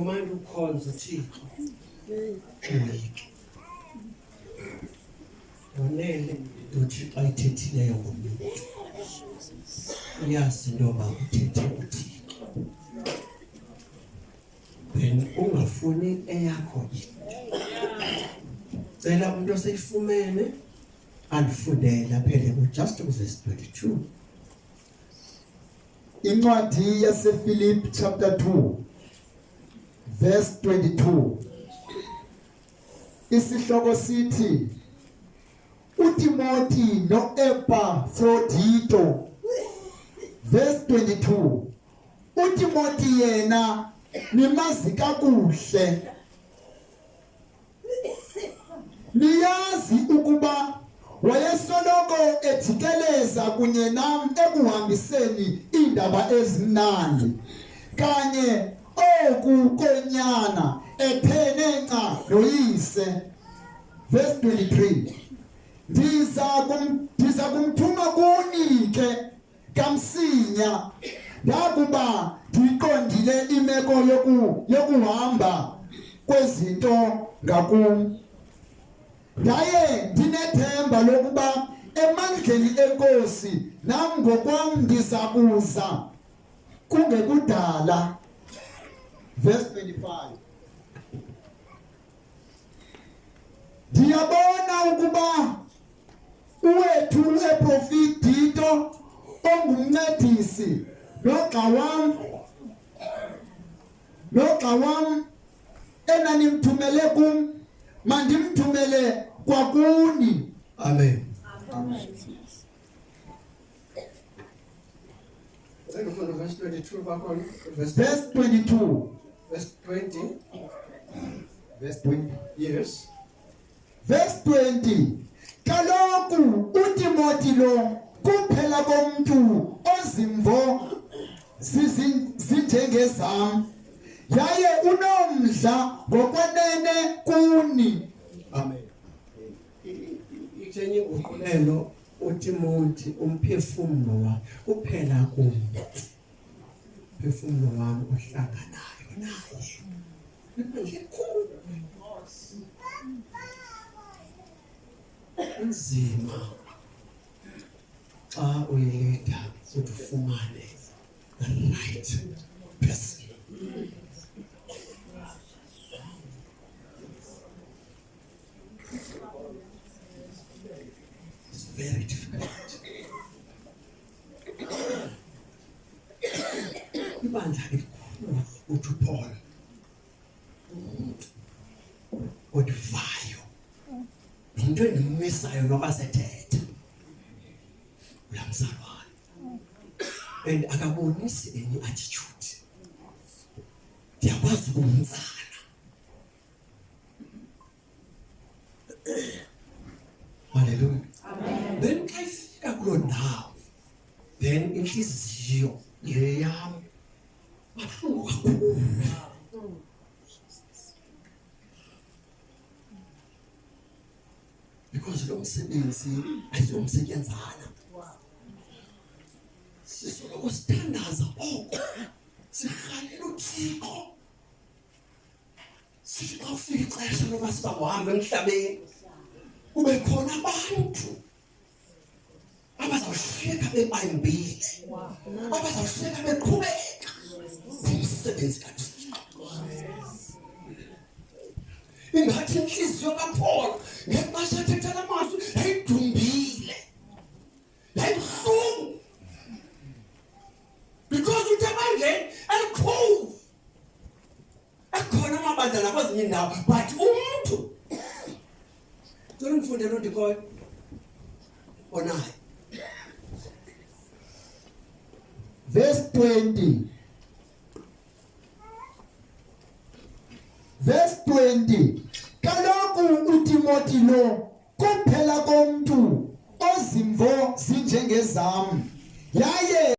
kumele ukhonze uThixo uyike wonele uThixo ayithethileyo ngomuntu uyazi ndoba uthethe uThixo then ungafuni eyakho cela umuntu oseyifumene andifundela phela just verse 22 incwadi yasePhilip chapter 2 verse 22 isihloko sithi uTimothy noEpaphrodito verse 22 uTimothy yena nimazi kakuhle niyazi ukuba wayesoloko ejikeleza kunye nami ekuhambiseni indaba ezimnandi kanye okukonyana ephenenca noyise verse 23 ndiza kumthuma kuni ke kamsinya ndakuba ndiqondile imeko yokuhamba kwezinto ngakum ndaye ndinethemba lokuba emandleni enkosi nami ngokwam ndizakuza kungekudala verse 25 ndiyabona ukuba uwethu uEpaphrodito ongumncedisi nogxa wam enanimthumele kum mandimthumele kwakuni amen verse 22 bakhona verse 22 verse 20 verse 20 yes verse 20 kaloku uTimothy lo kuphela komuntu ozimvo zinjengezam yaye unomdla ngokwenene kuni amen ithenye ngoqolelo uTimothy umphefumulo wakhe kuphela kumuntu umphefumulo wami ohlanganayo naye ngikukhulu inzima xa uyileda ukuthi ufumane the right person it's very difficult ibandla likhulu uthi Paul odivayo into endimisayo noba sethetha ulamzalwane and akabonisi any attitude ndiyakwazi ukumtsala hallelujah amen then xa ifika kuloo ndawo then inhliziyo yeyam abuhlungu kakhulu because lo msebenzi ayizomsetyenzana sisoloko sithandaza oko sirhalela uThixo sithi xa ufika ixesha loba siba kuhamba emhlabeni kube khona abantu abazawushiyeka bebambile abazawushiyeka beqhubeka ngomsebenzi kaThixo ingathi inhliziyo kaPaul ngexesha ethetha la mazwi yayidumbile yayibuhlungu because uthe ebandleni elikhulu akhona amabandla nakwezinye indawo but umuntu tolo ngifundela ndikoyo onayo verse 20 verse 20 kaloku uTimothy lo kuphela komuntu ozimvo zinjengezam yaye